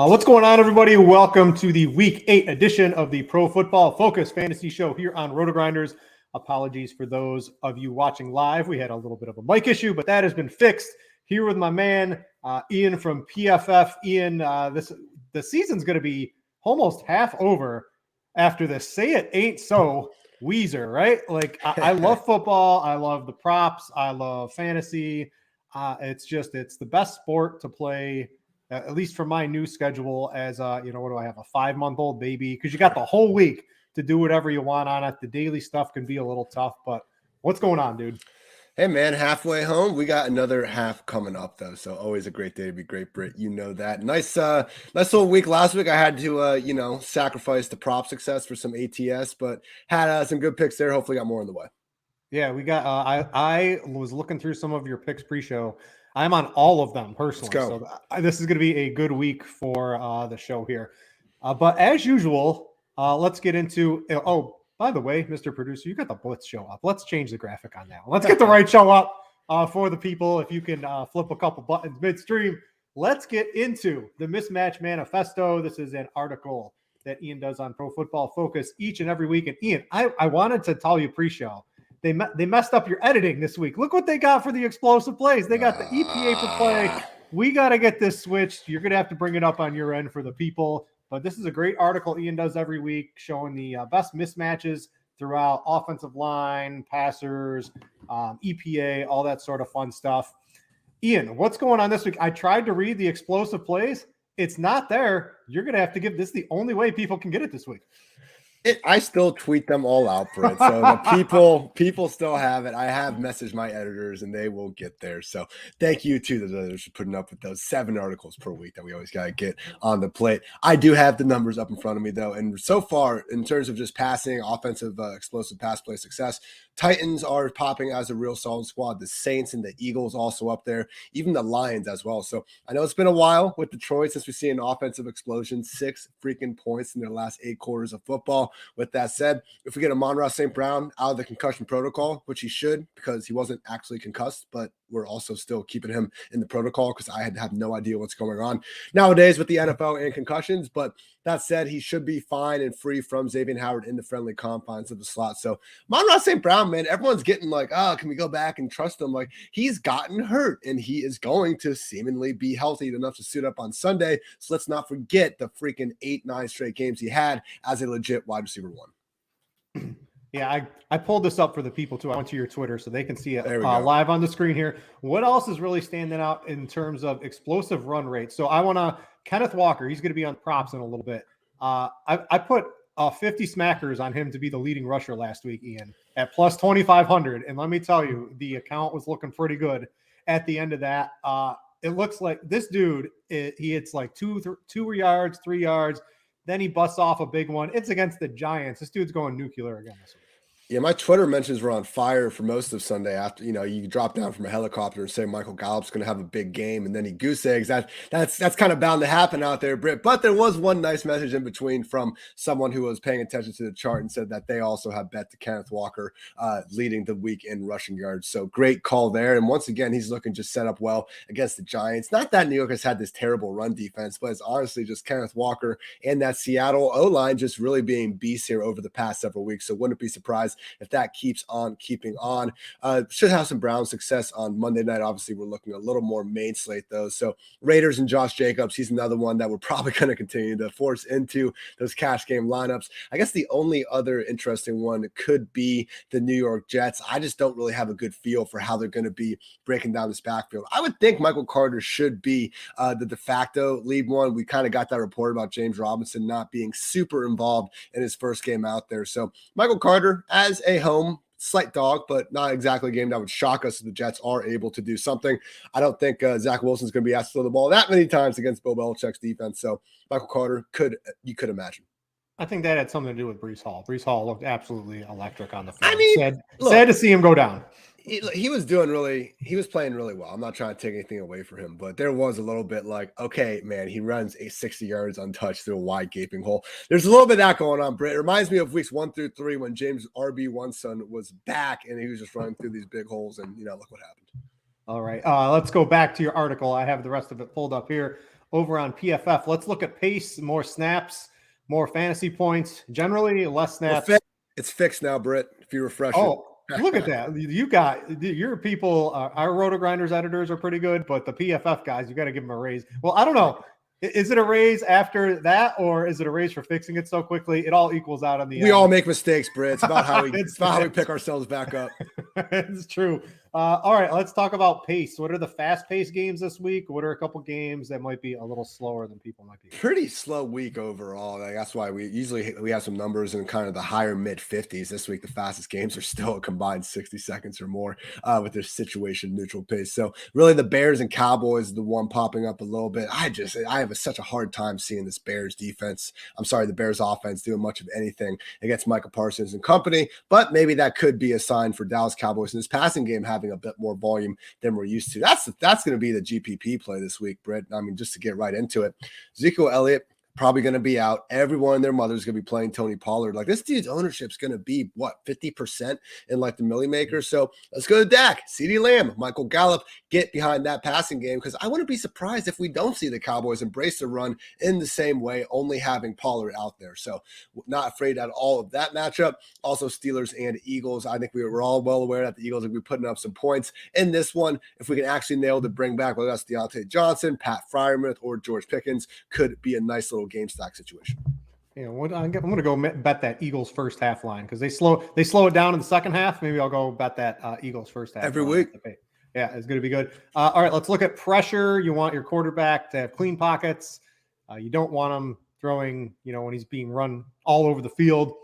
What's going on, everybody? Welcome to the Week 8 edition of the Pro Football Focus Fantasy Show here on RotoGrinders. Apologies for those of you watching live. We had a little bit of a mic issue, but that has been fixed. Here with my man, Ian from PFF. Ian, the season's going to be almost half over after this Say It Ain't So Weezer, right? Like, I love football. I love the props. I love fantasy. It's the best sport to play, at least for my new schedule as, what do I have, a 5-month-old baby? Because you got the whole week to do whatever you want on it. The daily stuff can be a little tough, but what's going on, dude? Hey, man, halfway home. We got another half coming up, though, so always a great day to be great, Brit. You know that. Nice little week last week. I had to, sacrifice the prop success for some ATS, but had some good picks there. Hopefully got more on the way. Yeah, we got I was looking through some of your picks pre-show. I'm on all of them personally. So this is going to be a good week for the show here. But as usual, let's get into by the way, Mr. Producer, you got the Blitz show up. Let's change the graphic on that. Let's get the right show up for the people. If you can flip a couple buttons midstream, let's get into the Mismatch Manifesto. This is an article that Ian does on Pro Football Focus each and every week. And Ian, I wanted to tell you pre-show, they messed up your editing this week. Look what they got for the explosive plays. They got the EPA per play. We got to get this switched. You're going to have to bring it up on your end for the people. But this is a great article Ian does every week showing the best mismatches throughout offensive line, passers, EPA, all that sort of fun stuff. Ian, what's going on this week? I tried to read the explosive plays. It's not there. You're going to have to give this the only way people can get it this week. I still tweet them all out for it. So the people still have it. I have messaged my editors and they will get there. So thank you to the editors for putting up with those 7 articles per week that we always got to get on the plate. I do have the numbers up in front of me though. And so far in terms of just passing, offensive, explosive pass play success, Titans are popping as a real solid squad. The Saints and the Eagles also up there, even the Lions as well. So I know it's been a while with Detroit since we see an offensive explosion, 6 freaking points in their last 8 quarters of football. With that said, if we get Amon-Ra St. Brown out of the concussion protocol, which he should because he wasn't actually concussed, but we're also still keeping him in the protocol because I had to have no idea what's going on nowadays with the NFL and concussions. But that said, he should be fine and free from Xavier Howard in the friendly confines of the slot. So Amon-Ra St. Brown, man, everyone's getting like, can we go back and trust him? Like, he's gotten hurt and he is going to seemingly be healthy enough to suit up on Sunday. So let's not forget the freaking 8-9 straight games he had as a legit wide receiver 1. Yeah, I pulled this up for the people too. I went to your Twitter so they can see it live on the screen here. What else is really standing out in terms of explosive run rate? So I want to Kenneth Walker. He's going to be on props in a little bit. I put 50 smackers on him to be the leading rusher last week, Ian, at plus 2,500. And let me tell you, the account was looking pretty good at the end of that. It looks like this dude, he hits like 2 yards, 3 yards. Then he busts off a big one. It's against the Giants. This dude's going nuclear again this week. Yeah, my Twitter mentions were on fire for most of Sunday after, you drop down from a helicopter and say Michael Gallup's going to have a big game and then he goose eggs. That's kind of bound to happen out there, Britt. But there was one nice message in between from someone who was paying attention to the chart and said that they also have bet to Kenneth Walker leading the week in rushing yards. So great call there. And once again, he's looking just set up well against the Giants. Not that New York has had this terrible run defense, but it's honestly just Kenneth Walker and that Seattle O-line just really being beasts here over the past several weeks. So wouldn't be surprised if that keeps on keeping on. Should have some Brown success on Monday night. Obviously, we're looking a little more main slate, though. So Raiders and Josh Jacobs, he's another one that we're probably going to continue to force into those cash game lineups. I guess the only other interesting one could be the New York Jets. I just don't really have a good feel for how they're going to be breaking down this backfield. I would think Michael Carter should be the de facto lead one. We kind of got that report about James Robinson not being super involved in his first game out there. So Michael Carter as a home slight dog, but not exactly a game that would shock us if the Jets are able to do something. I don't think Zach Wilson's going to be asked to throw the ball that many times against Bill Belichick's defense. So Michael Carter you could imagine. I think that had something to do with Breece Hall. Breece Hall looked absolutely electric on the field. I mean, sad to see him go down. He was playing really well. I'm not trying to take anything away from him, but there was a little bit like, okay, man, he runs 60 yards untouched through a wide gaping hole. There's a little bit of that going on, Britt. It reminds me of weeks 1 through 3 when James RB1's son was back and he was just running through these big holes and, look what happened. All right. Let's go back to your article. I have the rest of it pulled up here. over on PFF. Let's look at pace, more snaps, more fantasy points. Generally, less snaps. It's fixed now, Britt, if you refresh it. Oh, look at that. You got your people, our RotoGrinders editors are pretty good, but the PFF guys, you got to give them a raise. Well, I don't know. Is it a raise after that, or is it a raise for fixing it so quickly? It all equals out on the We end. all make mistakes, Britt. It's about how we pick ourselves back up. It's true. All right, let's talk about pace. What are the fast-paced games this week? What are a couple games that might be a little slower than people might be? Pretty slow week overall. Like, that's why we have some numbers in kind of the higher mid 50s. This week, the fastest games are still a combined 60 seconds or more with their situation neutral pace. So really, the Bears and Cowboys is the one popping up a little bit. I have such a hard time seeing this Bears defense. The Bears offense doing much of anything against Micah Parsons and company. But maybe that could be a sign for Dallas Cowboys in this passing game having a bit more volume than we're used to. That's going to be the GPP play this week, Britt. I mean, just to get right into it, Ezekiel Elliott probably going to be out. Everyone and their mother is going to be playing Tony Pollard. Like, this dude's ownership is going to be 50% in like the Millie Maker. So let's go to Dak, CeeDee Lamb, Michael Gallup, get behind that passing game, because I wouldn't be surprised if we don't see the Cowboys embrace the run in the same way, only having Pollard out there. So not afraid at all of that matchup. Also Steelers and Eagles. I think we're all well aware that the Eagles will be putting up some points in this one. If we can actually nail to bring back, whether that's Deontay Johnson, Pat Freiermuth, or George Pickens, could be a nice little game stack situation. Yeah, I'm going to go bet that Eagles first half line, because they slow it down in the second half. Maybe I'll go bet that Eagles first half every week. Yeah, it's going to be good. All right, let's look at pressure. You want your quarterback to have clean pockets. You don't want him throwing, when he's being run all over the field.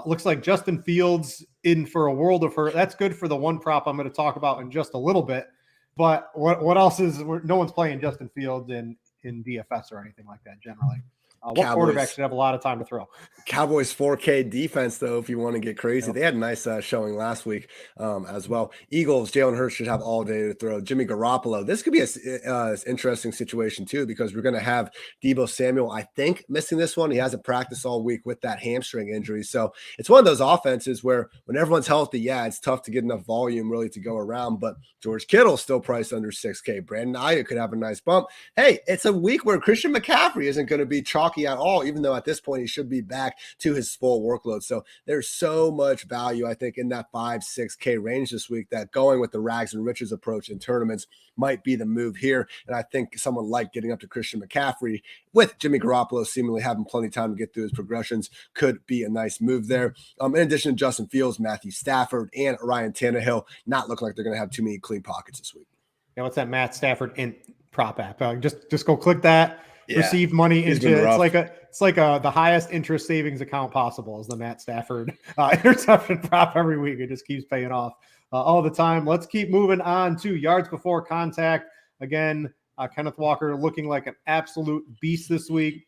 Looks like Justin Fields in for a world of hurt. That's good for the one prop I'm going to talk about in just a little bit. But what else is? No one's playing Justin Fields in DFS or anything like that generally. What quarterback should have a lot of time to throw? Cowboys 4K defense, though, if you want to get crazy. Yep. They had a nice showing last week as well. Eagles, Jalen Hurts should have all day to throw. Jimmy Garoppolo. This could be an interesting situation, too, because we're going to have Deebo Samuel, I think, missing this one. He hasn't practiced all week with that hamstring injury. So it's one of those offenses where when everyone's healthy, it's tough to get enough volume really to go around. But George Kittle's still priced under 6K. Brandon Ayuk could have a nice bump. Hey, it's a week where Christian McCaffrey isn't going to be chalky at all, even though at this point he should be back to his full workload. So there's so much value, I think, in that 5-6K range this week, that going with the rags and riches approach in tournaments might be the move here. And I think someone like getting up to Christian McCaffrey with Jimmy Garoppolo seemingly having plenty of time to get through his progressions could be a nice move there. In addition to Justin Fields, Matthew Stafford, and Ryan Tannehill not looking like they're going to have too many clean pockets this week. Yeah, what's that Matt Stafford in prop app? Just go click that. Yeah. Receive money into it's like the highest interest savings account possible is the Matt Stafford interception prop every week. It just keeps paying off all the time. Let's keep moving on to yards before contact. Again, Kenneth Walker looking like an absolute beast this week.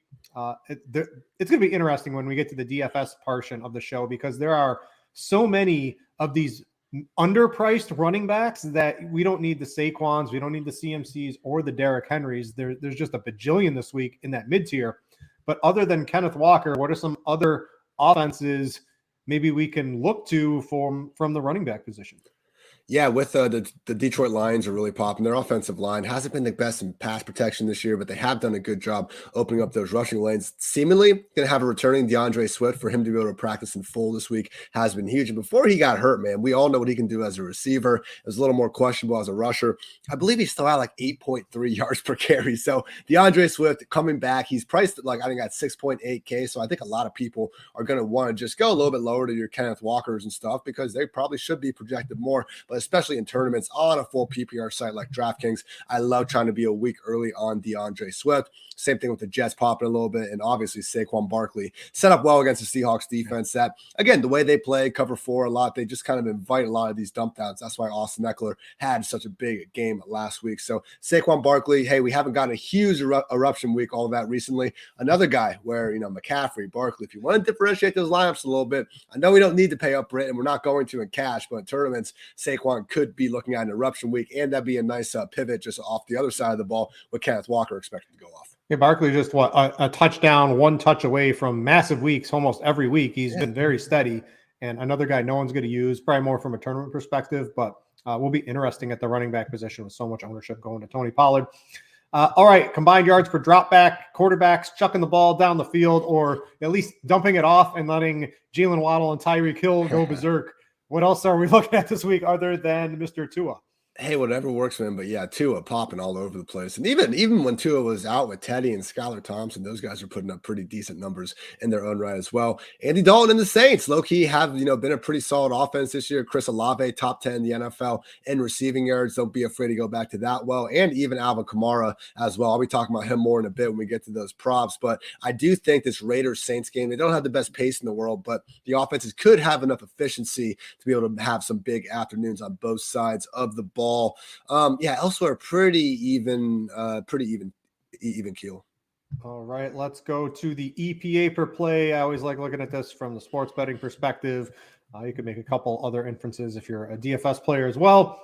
It's going to be interesting when we get to the DFS portion of the show, because there are so many of these underpriced running backs that we don't need the Saquons, we don't need the CMCs or the Derrick Henrys. There's just a bajillion this week in that mid tier. But other than Kenneth Walker, what are some other offenses maybe we can look to from the running back position? Yeah, with the Detroit Lions are really popping. Their offensive line hasn't been the best in pass protection this year, but they have done a good job opening up those rushing lanes. Seemingly going to have a returning DeAndre Swift. For him to be able to practice in full this week has been huge. And before he got hurt, man, we all know what he can do as a receiver. It was a little more questionable as a rusher. I believe he's still at like 8.3 yards per carry. So DeAndre Swift coming back, he's priced at I think at 6.8K. So I think a lot of people are going to want to just go a little bit lower to your Kenneth Walkers and stuff, because they probably should be projected more. But especially in tournaments on a full PPR site like DraftKings, I love trying to be a week early on DeAndre Swift. Same thing with the Jets popping a little bit, and obviously Saquon Barkley set up well against the Seahawks defense that, again, the way they play cover 4 a lot, they just kind of invite a lot of these dump downs. That's why Austin Eckler had such a big game last week. So Saquon Barkley, hey, we haven't gotten a huge eruption week, all of that recently. Another guy where, McCaffrey, Barkley, if you want to differentiate those lineups a little bit, I know we don't need to pay up Brit, and we're not going to in cash, but in tournaments, Saquon could be looking at an eruption week, and that'd be a nice pivot just off the other side of the ball with Kenneth Walker expected to go off. Yeah, Barkley just a touchdown, one touch away from massive weeks almost every week. He's been very steady, and another guy no one's going to use, probably more from a tournament perspective, but will be interesting at the running back position with so much ownership going to Tony Pollard. All right, combined yards per drop back, quarterbacks chucking the ball down the field, or at least dumping it off and letting Jalen Waddle and Tyreek Hill go berserk. What else are we looking at this week other than Mr. Tua? Hey, whatever works for him. But yeah, Tua popping all over the place. And even when Tua was out with Teddy and Skylar Thompson, those guys are putting up pretty decent numbers in their own right as well. Andy Dalton and the Saints, low-key, have been a pretty solid offense this year. Chris Olave, top 10 in the NFL in receiving yards. Don't be afraid to go back to that well. And even Alvin Kamara as well. I'll be talking about him more in a bit when we get to those props. But I do think this Raiders-Saints game, they don't have the best pace in the world, but the offenses could have enough efficiency to be able to have some big afternoons on both sides of the ball. Elsewhere, pretty even keel. All right, let's go to the EPA per play. I always like looking at this from the sports betting perspective. You could make a couple other inferences if you're a DFS player as well.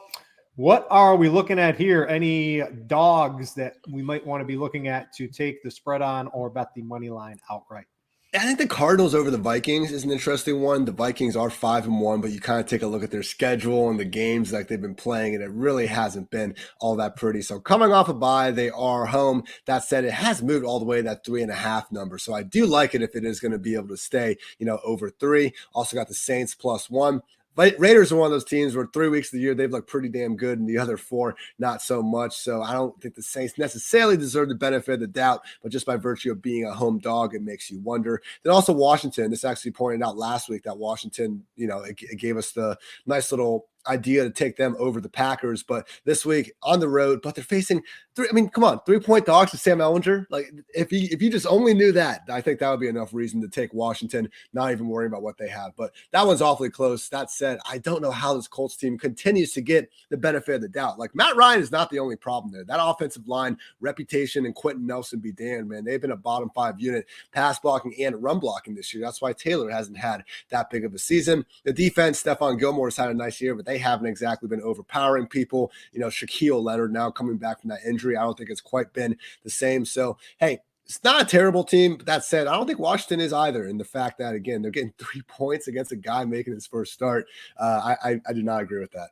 What are we looking at here? Any dogs that we might want to be looking at to take the spread on or bet the money line outright? I think the Cardinals over the Vikings is an interesting one. The Vikings are 5-1, but you kind of take a look at their schedule and the games like they've been playing, and it really hasn't been all that pretty. So coming off a bye, they are home. That said, it has moved all the way to that 3.5 number. So I do like it if it is going to be able to stay, over 3. Also got the Saints +1. But Raiders are one of those teams where 3 weeks of the year, they've looked pretty damn good, and the other 4, not so much. So I don't think the Saints necessarily deserve the benefit of the doubt, but just by virtue of being a home dog, it makes you wonder. Then also Washington, this actually pointed out last week that Washington, it gave us the nice little idea to take them over the Packers, but this week on the road, but they're facing 3-point dogs to Sam Ellinger. Like if you just only knew that, I think that would be enough reason to take Washington, not even worrying about what they have. But that one's awfully close. That said, I don't know how this Colts team continues to get the benefit of the doubt. Like Matt Ryan is not the only problem there. That offensive line reputation and Quentin Nelson be damned, man. They've been a bottom 5 unit pass blocking and run blocking this year. That's why Taylor hasn't had that big of a season. The defense, Stephon Gilmore's had a nice year, but they haven't exactly been overpowering people. Shaquille Leonard now coming back from that injury, I don't think it's quite been the same. So, hey, it's not a terrible team. But that said, I don't think Washington is either. And the fact that, again, they're getting 3 points against a guy making his first start, I do not agree with that.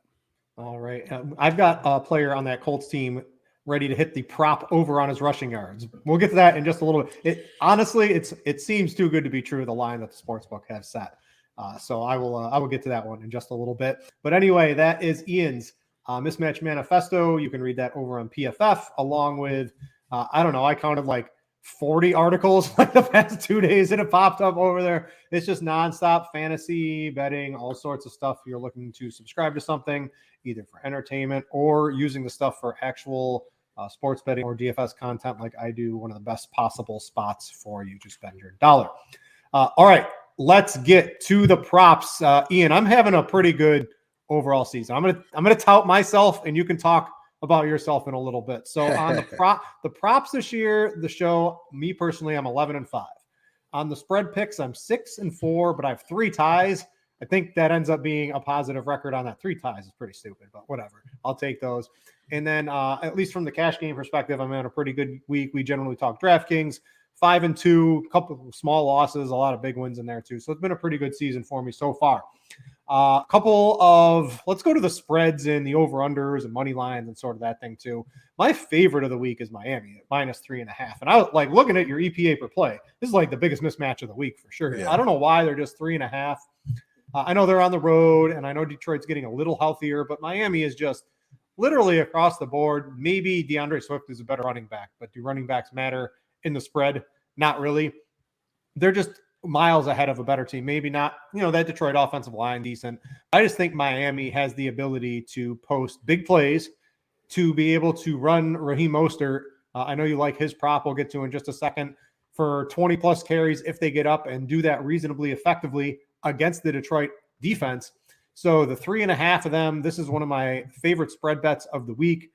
All right. I've got a player on that Colts team ready to hit the prop over on his rushing yards. We'll get to that in just a little bit. It seems too good to be true, the line that the sportsbook has set. So I will get to that one in just a little bit. But anyway, that is Ian's mismatch manifesto. You can read that over on PFF along with, I counted like 40 articles like the past 2 days that have popped up over there. It's just nonstop fantasy betting, all sorts of stuff. You're looking to subscribe to something either for entertainment or using the stuff for actual sports betting or DFS content like I do. One of the best possible spots for you to spend your dollar. All right. Let's get to the props. Ian, I'm having a pretty good overall season. I'm gonna tout myself, and you can talk about yourself in a little bit. So on the props this year, the show, me personally, I'm 11-5. On the spread picks, I'm 6-4, but I have 3 ties. I think that ends up being a positive record on that. 3 ties is pretty stupid, but whatever. I'll take those. And then at least from the cash game perspective, I'm in a pretty good week. We generally talk DraftKings. 5-2, a couple of small losses, a lot of big wins in there too. So it's been a pretty good season for me so far. Let's go to the spreads and the over-unders and money lines and sort of that thing too. My favorite of the week is Miami at -3.5. And I was like looking at your EPA per play. This is like the biggest mismatch of the week for sure. Yeah. I don't know why they're just 3.5. I know they're on the road and I know Detroit's getting a little healthier, but Miami is just literally across the board. Maybe DeAndre Swift is a better running back, but do running backs matter in the spread? Not really. They're just miles ahead of a better team. Maybe not, that Detroit offensive line decent. I just think Miami has the ability to post big plays, to be able to run Raheem Mostert. I know you like his prop. We'll get to in just a second, for 20 plus carries if they get up and do that reasonably effectively against the Detroit defense. So the 3.5 of them, this is one of my favorite spread bets of the week.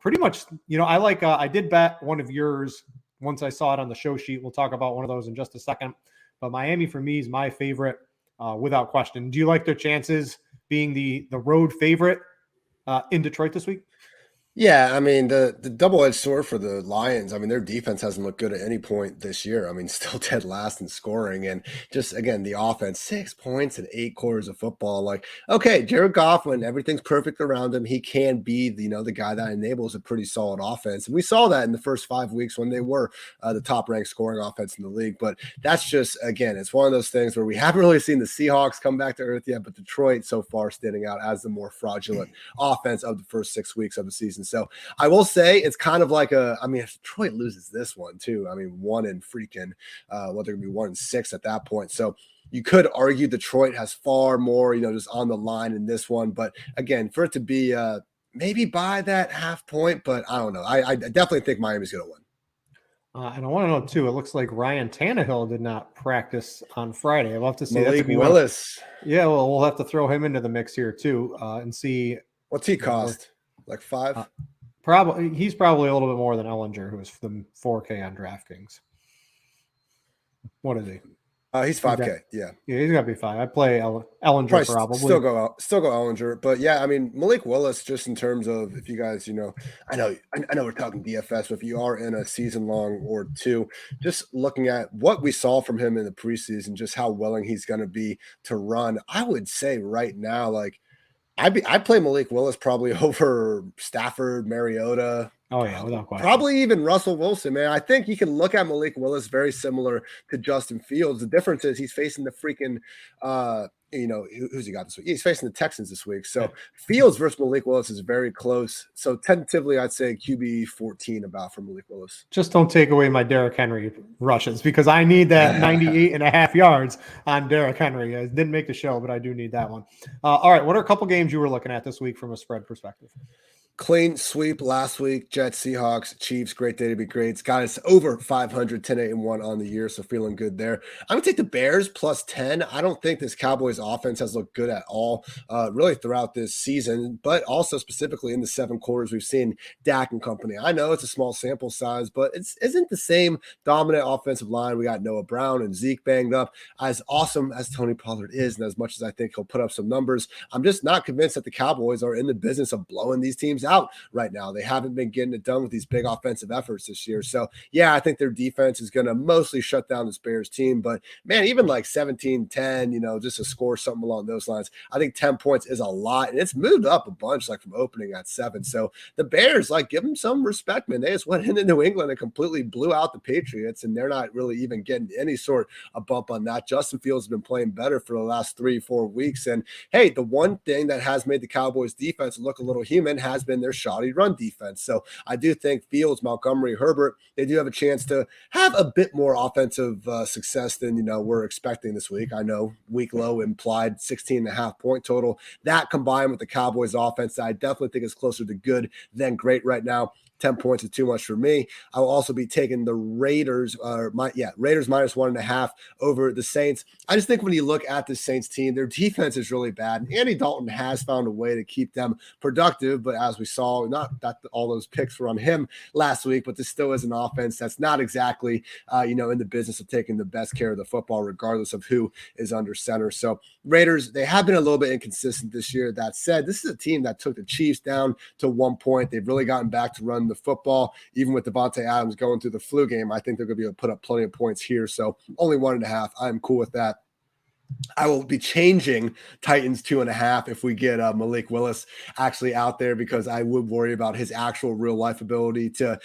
Pretty much, I did bet one of yours once I saw it on the show sheet. We'll talk about one of those in just a second. But Miami for me is my favorite without question. Do you like their chances being the road favorite in Detroit this week? Yeah, I mean the double-edged sword for the Lions. I mean their defense hasn't looked good at any point this year. I mean still dead last in scoring, and just again the offense 6 points in 8 quarters of football. Like okay, Jared Goff, when everything's perfect around him, he can be the guy that enables a pretty solid offense, and we saw that in the first 5 weeks when they were the top-ranked scoring offense in the league. But that's just again, it's one of those things where we haven't really seen the Seahawks come back to earth yet, but Detroit so far standing out as the more fraudulent offense of the first 6 weeks of the season. So I will say it's kind of like if Detroit loses this one too, I mean, one in freaking, they're going to be 1-6 at that point. So you could argue Detroit has far more, just on the line in this one. But again, for it to be maybe by that half point, but I don't know. I definitely think Miami's going to win. And I want to know too. It looks like Ryan Tannehill did not practice on Friday. I'll have to see. Malik Willis. Yeah, well, we'll have to throw him into the mix here too, and see. What's he cost? Like 5? He's probably a little bit more than Ellinger, who is the 4K on DraftKings. What is he? He's 5K. Yeah, he's got to be 5. I play Ellinger probably. Still go Ellinger, but yeah, I mean Malik Willis. Just in terms of if you guys, I know we're talking DFS, but if you are in a season long or two, just looking at what we saw from him in the preseason, just how willing he's going to be to run, I would say right now, like I'd play Malik Willis probably over Stafford, Mariota. Oh yeah, without question. Probably even Russell Wilson, man. I think you can look at Malik Willis very similar to Justin Fields. The difference is he's facing the freaking who's he got this week? He's facing the Texans this week. So Fields versus Malik Willis is very close. So tentatively, I'd say QB 14 about for Malik Willis. Just don't take away my Derrick Henry rushes because I need that 98.5 yards on Derrick Henry. I didn't make the show, but I do need that one. All right, what are a couple games you were looking at this week from a spread perspective? Clean sweep last week. Jets, Seahawks, Chiefs. Great day to be great. Got us over 500, 10-8-1 on the year, so feeling good there. I'm going to take the Bears plus 10. I don't think this Cowboys offense has looked good at all really throughout this season, but also specifically in the 7 quarters we've seen Dak and company. I know it's a small sample size, but it isn't the same dominant offensive line. We got Noah Brown and Zeke banged up. As awesome as Tony Pollard is, and as much as I think he'll put up some numbers, I'm just not convinced that the Cowboys are in the business of blowing these teams out right now. They haven't been getting it done with these big offensive efforts this year. So yeah, I think their defense is going to mostly shut down this Bears team, but man, even like 17-10, just to score something along those lines, I think 10 points is a lot, and it's moved up a bunch, like from opening at 7. So the Bears, like, give them some respect, man. They just went into New England and completely blew out the Patriots, and they're not really even getting any sort of bump on that. Justin Fields has been playing better for the last 3-4 weeks, and hey, the one thing that has made the Cowboys defense look a little human has been their shoddy run defense. So I do think Fields, Montgomery, Herbert, they do have a chance to have a bit more offensive success than we're expecting this week. I know week low implied 16.5 point total. That combined with the Cowboys offense, I definitely think is closer to good than great right now. 10 points is too much for me. I will also be taking the Raiders, Raiders minus 1.5 over the Saints. I just think when you look at the Saints team, their defense is really bad. And Andy Dalton has found a way to keep them productive, but as we saw, not that all those picks were on him last week, but this still is an offense that's not exactly, in the business of taking the best care of the football, regardless of who is under center. So Raiders, they have been a little bit inconsistent this year. That said, this is a team that took the Chiefs down to 1 point. They've really gotten back to run the football. Even with Devontae Adams going through the flu game, I think they're going to be able to put up plenty of points here. So only 1.5. I'm cool with that. I will be changing Titans 2.5 if we get Malik Willis actually out there, because I would worry about his actual real life ability to,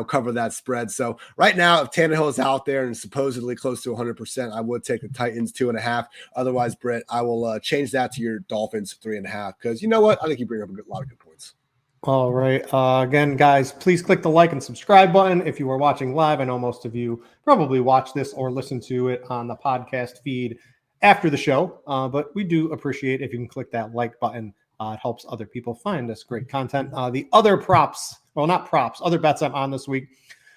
cover that spread. So right now, if Tannehill is out there and supposedly close to 100%, I would take the Titans 2.5. Otherwise, Britt, I will change that to your Dolphins 3.5, because you know what? I think you bring up a lot of good points. All right. Again, guys, please click the like and subscribe button if you are watching live. I know most of you probably watch this or listen to it on the podcast feed after the show, but we do appreciate if you can click that like button. It helps other people find this great content. The other other bets I'm on this week.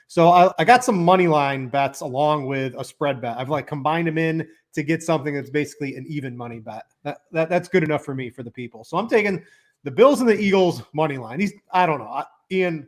So I got some money line bets along with a spread bet. I've combined them in to get something that's basically an even money bet. That's good enough for me, for the people. So I'm taking the Bills and the Eagles money line. I don't know, Ian.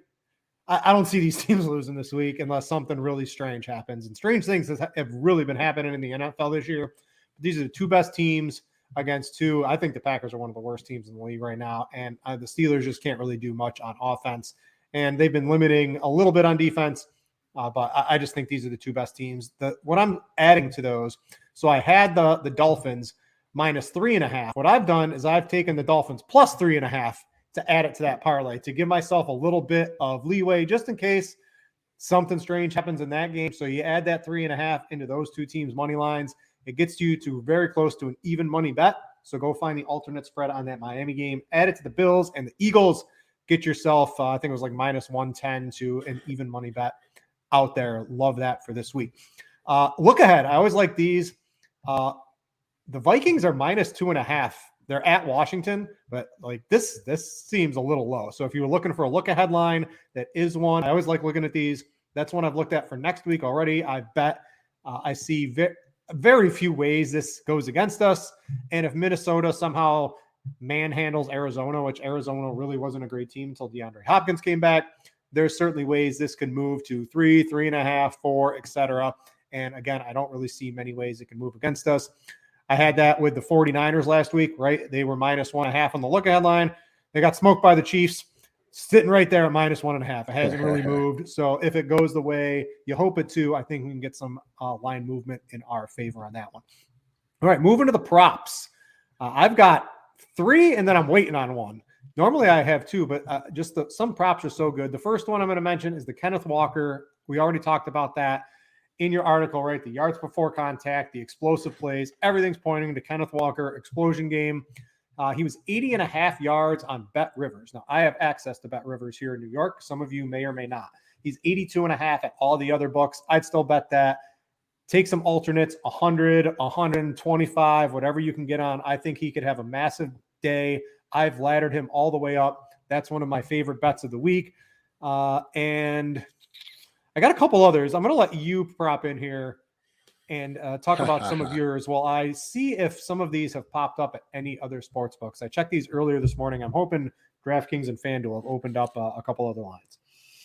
I don't see these teams losing this week unless something really strange happens. And strange things have really been happening in the NFL this year. These are the two best teams against two. I think the Packers are one of the worst teams in the league right now. And the Steelers just can't really do much on offense. and they've been limiting a little bit on defense. But I just think these are the two best teams. What I'm adding to those, so I had the Dolphins -3.5. What I've done is I've taken the Dolphins +3.5 to add it to that parlay to give myself a little bit of leeway just in case something strange happens in that game. So you add that 3.5 into those two teams' money lines. It gets you to very close to an even money bet. So go find the alternate spread on that Miami game, add it to the Bills and the Eagles. Get yourself, I think it was like -110 to an even money bet out there. Love that for this week. Look ahead. I always like these. The Vikings are -2.5. They're at Washington, but like this seems a little low. So if you were looking for a look ahead line, that is one. I always like looking at these. That's one I've looked at for next week already. I bet I see very few ways this goes against us. And if Minnesota somehow manhandles Arizona, which Arizona really wasn't a great team until DeAndre Hopkins came back, there's certainly ways this can move to 3, 3.5, 4, etc. And again, I don't really see many ways it can move against us. I had that with the 49ers last week, right? They were -1.5 on the look ahead line. They got smoked by the Chiefs, sitting right there at -1.5. It hasn't really moved. So if it goes the way you hope it to, I think we can get some line movement in our favor on that one. All right, moving to the props. I've got 3, and then I'm waiting on one. Normally I have 2, but some props are so good. The first one I'm going to mention is the Kenneth Walker. We already talked about that in your article, right? The yards before contact, the explosive plays, everything's pointing to Kenneth Walker explosion game. He was 80.5 yards on Bet Rivers. Now, I have access to Bet Rivers here in New York. Some of you may or may not. He's 82.5 at all the other books. I'd still bet that. Take some alternates, 100, 125, whatever you can get on. I think he could have a massive day. I've laddered him all the way up. That's one of my favorite bets of the week. And I got a couple others. I'm going to let you prop in here and talk about some of yours while I see if some of these have popped up at any other sports books. I checked these earlier this morning. I'm hoping DraftKings and FanDuel have opened up a couple other lines.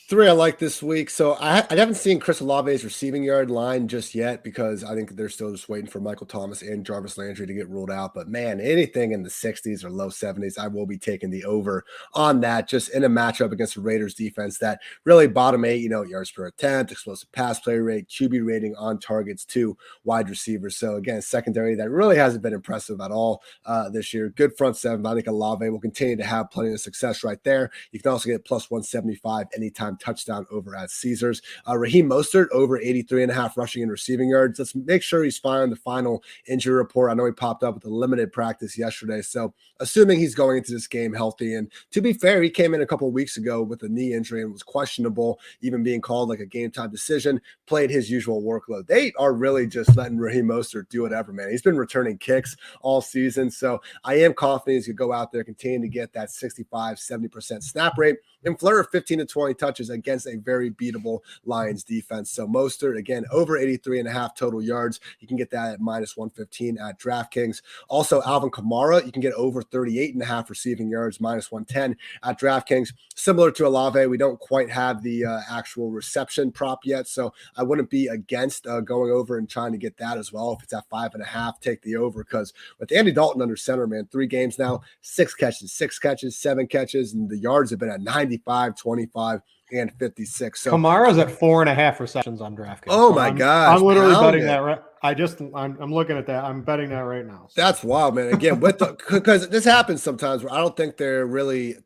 3 I like this week. So I haven't seen Chris Olave's receiving yard line just yet because I think they're still just waiting for Michael Thomas and Jarvis Landry to get ruled out. But man, anything in the 60s or low 70s, I will be taking the over on that just in a matchup against the Raiders defense that really bottom 8, yards per attempt, explosive pass play rate, QB rating on targets to wide receivers. So again, secondary that really hasn't been impressive at all this year. Good front 7. I think Olave will continue to have plenty of success right there. You can also get +175 anytime touchdown over at Caesars. Raheem Mostert over 83.5 rushing and receiving yards. Let's make sure he's fine on the final injury report. I know he popped up with a limited practice yesterday. So assuming he's going into this game healthy, and to be fair, he came in a couple of weeks ago with a knee injury and was questionable, even being called like a game time decision, played his usual workload. They are really just letting Raheem Mostert do whatever, man. He's been returning kicks all season. So I am confident he's going to go out there, continue to get that 65-70% snap rate and flirt 15 to 20 touches against a very beatable Lions defense. So Mostert, again, over 83.5 total yards. You can get that at -115 at DraftKings. Also, Alvin Kamara, you can get over 38.5 receiving yards, -110 at DraftKings. Similar to Olave, we don't quite have the actual reception prop yet, so I wouldn't be against going over and trying to get that as well. If it's at 5.5, take the over, because with Andy Dalton under center, man, 3 games now, 6 catches, 7 catches, and the yards have been at 95, 25, and 56. So Kamara's at 4.5 receptions on DraftKings. Oh my gosh. I'm literally betting that right. I'm looking at that. I'm betting that right now. So. That's wild, man. Again, because this happens sometimes where I don't think they're really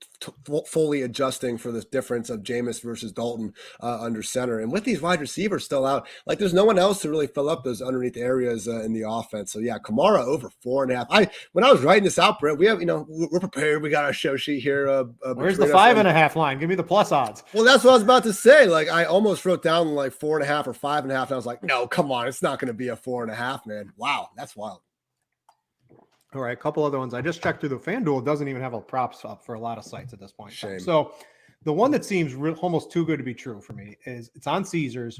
fully adjusting for the difference of Jameis versus Dalton under center. And with these wide receivers still out, like there's no one else to really fill up those underneath areas in the offense. So yeah, Kamara over 4.5. When I was writing this out, Brett, we have, we're prepared. We got our show sheet here. Where's the 5.5 line? Give me the plus odds. Well, that's what I was about to say. Like I almost wrote down like 4.5 or 5.5. And I was like, no, come on. It's not going to be a 4.5, man. Wow. That's wild. All right, a couple other ones. I just checked through the FanDuel. It doesn't even have a props up for a lot of sites at this point. Shame. So the one that seems almost too good to be true for me is it's on Caesars.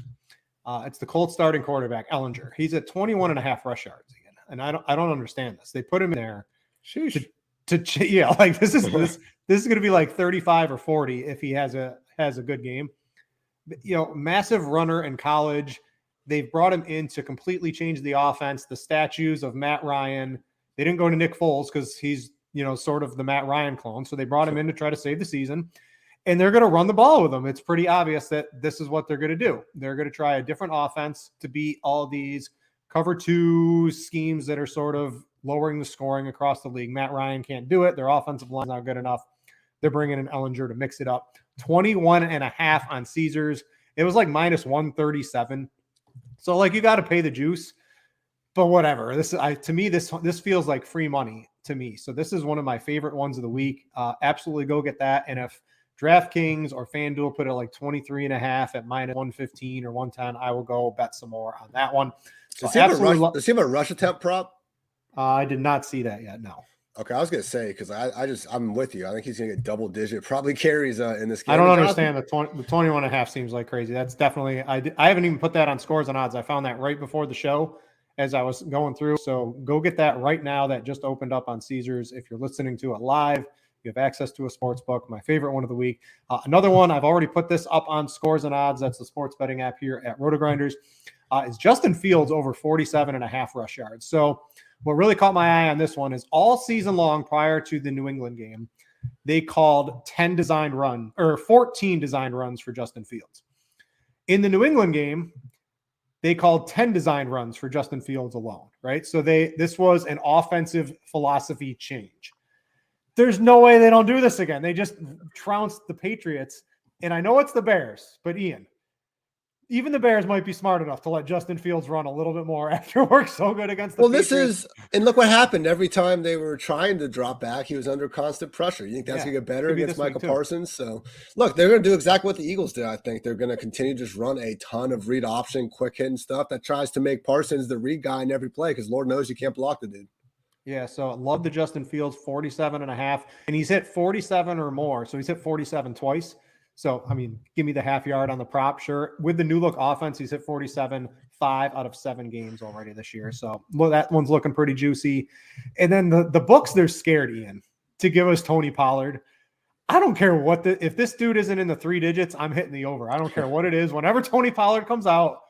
It's the Colts starting quarterback, Ellinger. He's at 21.5 rush yards again. And I don't understand this. They put him in there like this is going to be like 35 or 40 if he has a good game. Massive runner in college. They've brought him in to completely change the offense. The statues of Matt Ryan. They didn't go to Nick Foles because he's, sort of the Matt Ryan clone. So they brought him in to try to save the season. and they're going to run the ball with them. It's pretty obvious that this is what they're going to do. They're going to try a different offense to beat all these cover two schemes that are sort of lowering the scoring across the league. Matt Ryan can't do it. Their offensive line's not good enough. They're bringing in Ellinger to mix it up. 21.5 on Caesars. It was like minus 137. So like you got to pay the juice, but whatever. To me, this feels like free money to me. So this is one of my favorite ones of the week. Absolutely go get that. And if DraftKings or FanDuel put it like 23.5 at minus 115 or 110, I will go bet some more on that one. So does he have a rush attempt prop? I did not see that yet. No. Okay, I was gonna say because I'm with you. I think he's gonna get double digit probably carries in this game. I don't understand the 21.5 seems like crazy. That's definitely I haven't even put that on Scores and Odds. I found that right before the show as I was going through. So go get that right now. That just opened up on Caesars. If you're listening to it live, you have access to a sports book. My favorite one of the week. Another one I've already put this up on Scores and Odds. That's the sports betting app here at RotoGrinders. Is Justin Fields over 47.5 rush yards. So what really caught my eye on this one is all season long prior to the New England game, they called 14 designed runs for Justin Fields. In the New England game, they called 10 designed runs for Justin Fields alone, right? So this was an offensive philosophy change. There's no way they don't do this again. They just trounced the Patriots. And I know it's the Bears, but Ian, even the Bears might be smart enough to let Justin Fields run a little bit more after it worked so good against the Patriots. And look what happened. Every time they were trying to drop back, he was under constant pressure. You think that's going to get better against Michael Parsons? So, look, they're going to do exactly what the Eagles did, I think. They're going to continue to just run a ton of read option, quick hitting stuff that tries to make Parsons the read guy in every play because Lord knows you can't block the dude. Yeah, so I love the Justin Fields 47.5, and he's hit 47 or more. So he's hit 47 twice. So, I mean, give me the half yard on the prop, sure. With the new look offense, he's hit 47 5 out of 7 games already this year. So, well, that one's looking pretty juicy. And then the books, they're scared, Ian, to give us Tony Pollard. I don't care if this dude isn't in the 3 digits, I'm hitting the over. I don't care what it is. Whenever Tony Pollard comes out,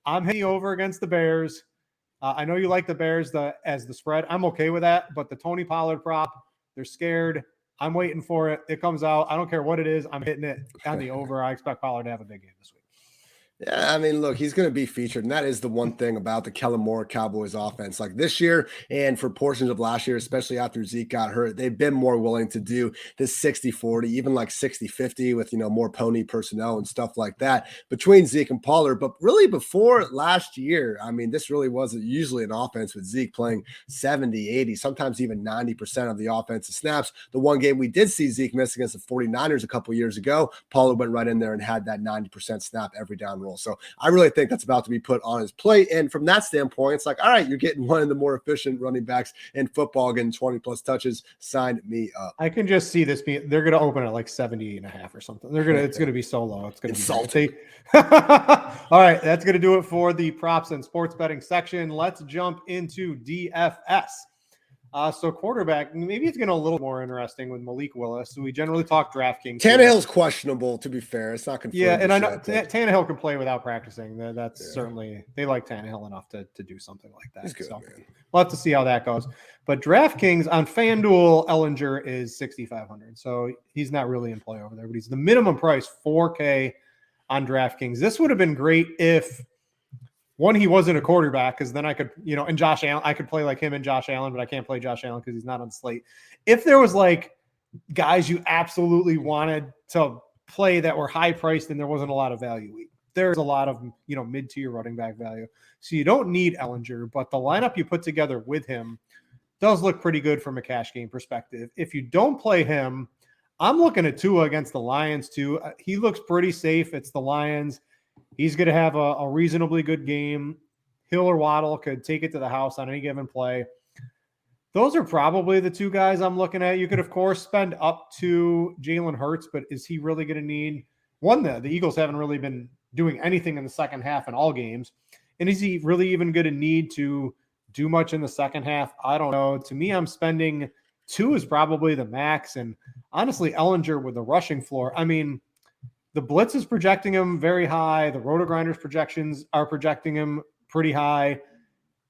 I'm hitting over against the Bears. I know you like the Bears as the spread. I'm okay with that. But the Tony Pollard prop, they're scared. I'm waiting for it. It comes out. I don't care what it is. I'm hitting it on the over. I expect Pollard to have a big game this week. Yeah, I mean, look, he's going to be featured, and that is the one thing about the Kellen Moore Cowboys offense. Like this year and for portions of last year, especially after Zeke got hurt, they've been more willing to do this 60-40, even like 60-50 with, more pony personnel and stuff like that between Zeke and Pollard. But really before last year, I mean, this really wasn't usually an offense with Zeke playing 70, 80, sometimes even 90% of the offensive snaps. The one game we did see Zeke miss against the 49ers a couple years ago, Pollard went right in there and had that 90% snap every down roll. So I really think that's about to be put on his plate. And from that standpoint, it's like, all right, you're getting one of the more efficient running backs in football, getting 20 plus touches. Sign me up. I can just see this being, they're going to open at like 78.5 or something. It's going to be so low. It's going to be salty. All right. That's going to do it for the props and sports betting section. Let's jump into DFS. So quarterback, maybe it's getting a little more interesting with Malik Willis. So we generally talk DraftKings. Tannehill's questionable, to be fair. It's not confirmed. Yeah, and I know Tannehill can play without practicing. That's certainly, they like Tannehill enough to do something like that. He's good, so man. We'll have to see how that goes. But DraftKings on FanDuel, Ellinger is 6,500. So he's not really in play over there, but he's the minimum price, $4K on DraftKings. This would have been great if he wasn't a quarterback, because then I could, and Josh Allen, I could play like him and Josh Allen, but I can't play Josh Allen because he's not on slate. If there was like guys you absolutely wanted to play that were high priced and there wasn't a lot of value, there's a lot of, mid-tier running back value. So you don't need Ellinger, but the lineup you put together with him does look pretty good from a cash game perspective. If you don't play him, I'm looking at Tua against the Lions too. He looks pretty safe. It's the Lions. He's going to have a reasonably good game. Hill or Waddle could take it to the house on any given play. Those are probably the two guys I'm looking at. You could, of course, spend up to Jalen Hurts, but is he really going to need one? The Eagles haven't really been doing anything in the second half in all games. And is he really even going to need to do much in the second half? I don't know. To me, I'm spending 2 is probably the max. And honestly, Ellinger with the rushing floor, I mean, the Blitz is projecting him very high. The RotoGrinders projections are projecting him pretty high.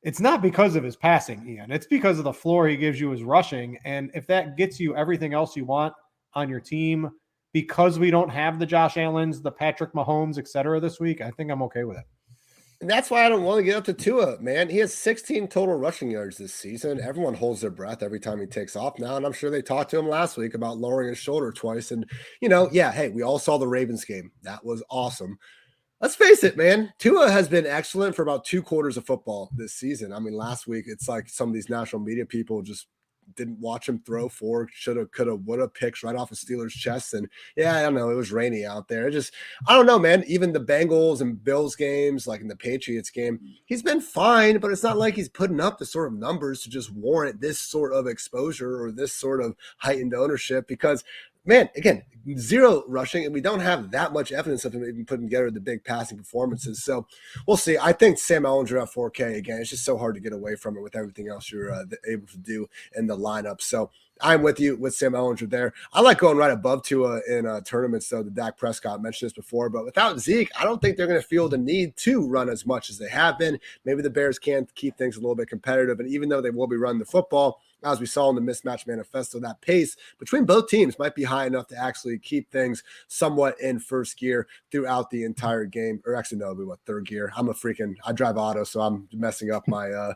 It's not because of his passing, Ian. It's because of the floor he gives you as rushing. And if that gets you everything else you want on your team, because we don't have the Josh Allens, the Patrick Mahomes, etc. this week, I think I'm okay with it. And that's why I don't want to get up to Tua, man. He has 16 total rushing yards this season. Everyone holds their breath every time he takes off now. And I'm sure they talked to him last week about lowering his shoulder twice. And, hey, we all saw the Ravens game. That was awesome. Let's face it, man. Tua has been excellent for about 2 quarters of football this season. I mean, last week, it's like some of these national media people just didn't watch him throw 4, shoulda, coulda, woulda picks right off of Steelers' chest. And I don't know. It was rainy out there. I don't know, man. Even the Bengals and Bills games, like in the Patriots game, he's been fine, but it's not like he's putting up the sort of numbers to just warrant this sort of exposure or this sort of heightened ownership because, man, again, 0 rushing, and we don't have that much evidence of him even putting together the big passing performances. So we'll see. I think Sam Ehlinger at 4K, again, it's just so hard to get away from it with everything else you're able to do in the lineup. So I'm with you with Sam Ehlinger there. I like going right above Tua in tournaments, though. The Dak Prescott mentioned this before, but without Zeke, I don't think they're going to feel the need to run as much as they have been. Maybe the Bears can keep things a little bit competitive, and even though they will be running the football, as we saw in the mismatch manifesto, that pace between both teams might be high enough to actually keep things somewhat in first gear throughout the entire game. Or actually, no, it'll be what, third gear? I drive auto, so I'm messing up my,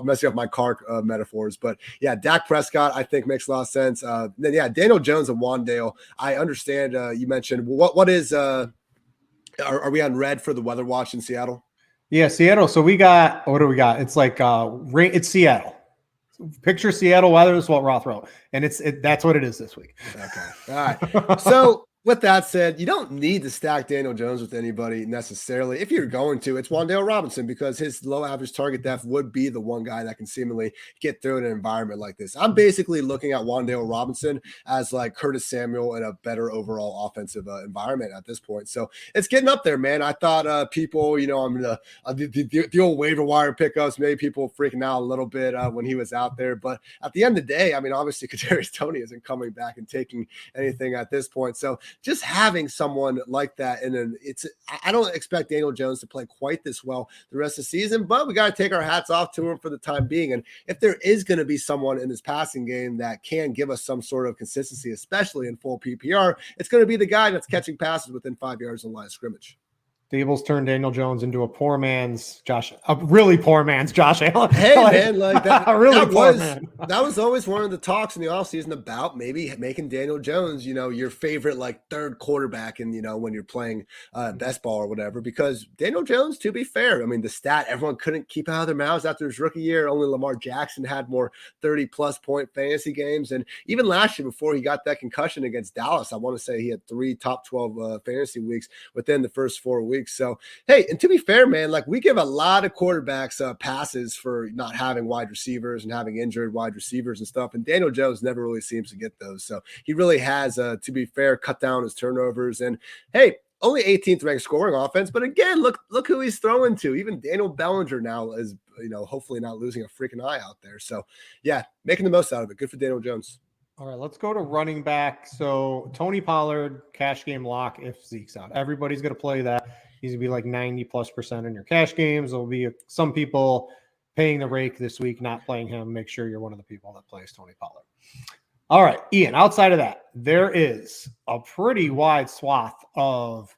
messing up my car metaphors. But yeah, Dak Prescott, I think makes a lot of sense. Then yeah, Daniel Jones and Wandale. I understand you mentioned what is, are we on red for the weather watch in Seattle? Yeah, Seattle. So what do we got? It's like rain. It's Seattle. Picture Seattle weather is what Roth wrote, and that's what it is this week. Okay, all right. So with that said, you don't need to stack Daniel Jones with anybody necessarily. If you're going to, it's Wan'Dale Robinson because his low average target depth would be the one guy that can seemingly get through in an environment like this. I'm basically looking at Wan'Dale Robinson as like Curtis Samuel in a better overall offensive environment at this point. So it's getting up there, man. I thought people, I'm the old waiver wire pickups, maybe people freaking out a little bit when he was out there. But at the end of the day, I mean, obviously Kadarius Toney isn't coming back and taking anything at this point. So just having someone like that, I don't expect Daniel Jones to play quite this well the rest of the season, but we got to take our hats off to him for the time being. And if there is going to be someone in this passing game that can give us some sort of consistency, especially in full PPR, it's going to be the guy that's catching passes within 5 yards of the line of scrimmage. Daboll's turned Daniel Jones into a really poor man's Josh Allen. Hey, man, like that, that was always one of the talks in the offseason about maybe making Daniel Jones, your favorite like third quarterback and, when you're playing best ball or whatever, because Daniel Jones, to be fair, I mean, the stat everyone couldn't keep out of their mouths after his rookie year. Only Lamar Jackson had more 30-plus point fantasy games. And even last year before he got that concussion against Dallas, I want to say he had 3 top 12 fantasy weeks within the first 4 weeks. So, hey, and to be fair, man, like we give a lot of quarterbacks passes for not having wide receivers and having injured wide receivers and stuff. And Daniel Jones never really seems to get those. So he really has, to be fair, cut down his turnovers. And hey, only 18th ranked scoring offense. But again, look who he's throwing to. Even Daniel Bellinger now is, hopefully not losing a freaking eye out there. So yeah, making the most out of it. Good for Daniel Jones. All right, let's go to running back. So Tony Pollard, cash game lock if Zeke's out. Everybody's going to play that. He's going to be like 90+% in your cash games. There'll be some people paying the rake this week, not playing him. Make sure you're one of the people that plays Tony Pollard. All right, Ian, outside of that, there is a pretty wide swath of,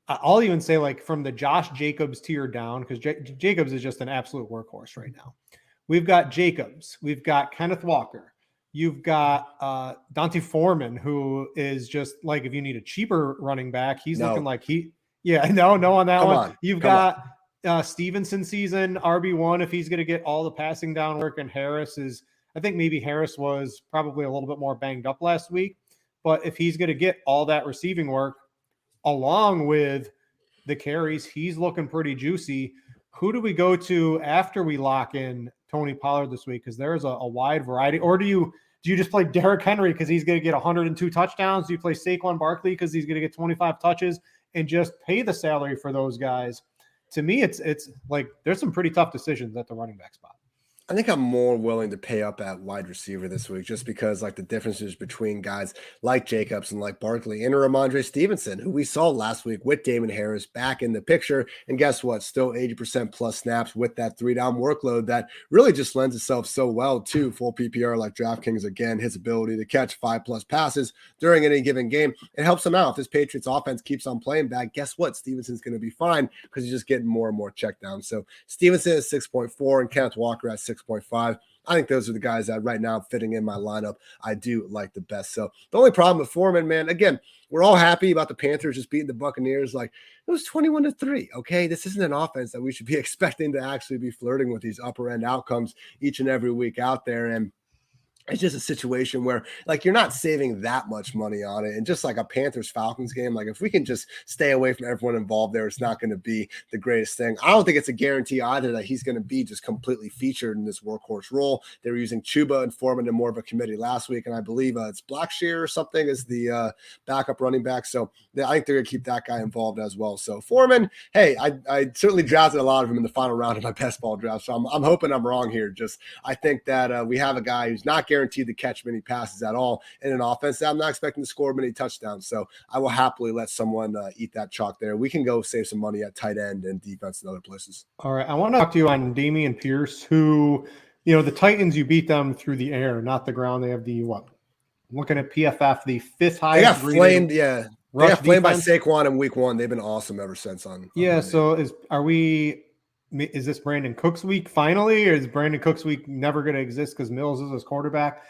I'll even say like from the Josh Jacobs tier down, because Jacobs is just an absolute workhorse right now. We've got Jacobs. We've got Kenneth Walker. You've got Dante Foreman, who is just like, if you need a cheaper running back, he's looking like no on that one. You've got Stevenson season RB1 if he's going to get all the passing down work, and Harris was probably a little bit more banged up last week, but if he's going to get all that receiving work along with the carries, he's looking pretty juicy. Who do we go to after we lock in Tony Pollard this week? Because there's a wide variety. Or do you just play Derrick Henry because he's going to get 102 touchdowns? Do you play Saquon Barkley because he's going to get 25 touches and just pay the salary for those guys? To me, it's like there's some pretty tough decisions at the running back spot. I think I'm more willing to pay up at wide receiver this week just because like the differences between guys like Jacobs and like Barkley and Ramondre Stevenson, who we saw last week with Damon Harris back in the picture. And guess what? Still 80% plus snaps with that 3-down workload that really just lends itself so well to full PPR like DraftKings. Again, his ability to catch 5+ passes during any given game. It helps him out. If this Patriots offense keeps on playing bad, guess what? Stevenson's going to be fine because he's just getting more and more check down. So Stevenson is 6.4 and Kenneth Walker at 6.5. I think those are the guys that right now fitting in my lineup I do like the best. So the only problem with Foreman, man, again, we're all happy about the Panthers just beating the Buccaneers. Like it was 21-3. Okay. This isn't an offense that we should be expecting to actually be flirting with these upper end outcomes each and every week out there. And it's just a situation where like you're not saving that much money on it. And just like a Panthers Falcons game, like if we can just stay away from everyone involved there, it's not going to be the greatest thing. I don't think it's a guarantee either that he's going to be just completely featured in this workhorse role. They were using Chuba and Foreman in more of a committee last week. And I believe it's Blackshear or something is the backup running back. So I think they're going to keep that guy involved as well. So Foreman, hey, I certainly drafted a lot of him in the final round of my best ball draft. So I'm hoping I'm wrong here. Just I think that we have a guy who's not guaranteed to catch many passes at all in an offense that I'm not expecting to score many touchdowns. So I will happily let someone eat that chalk there. We can go save some money at tight end and defense and other places. All right. I want to talk to you on Dameon Pierce, who, you know, the Titans, you beat them through the air, not the ground. They have the, what? Looking at PFF, the 5th highest. They got flamed, yeah. They got flamed by Saquon in week 1. They've been awesome ever since on yeah, so is this Brandon Cooks week finally, or is Brandon Cooks week never going to exist because Mills is his quarterback?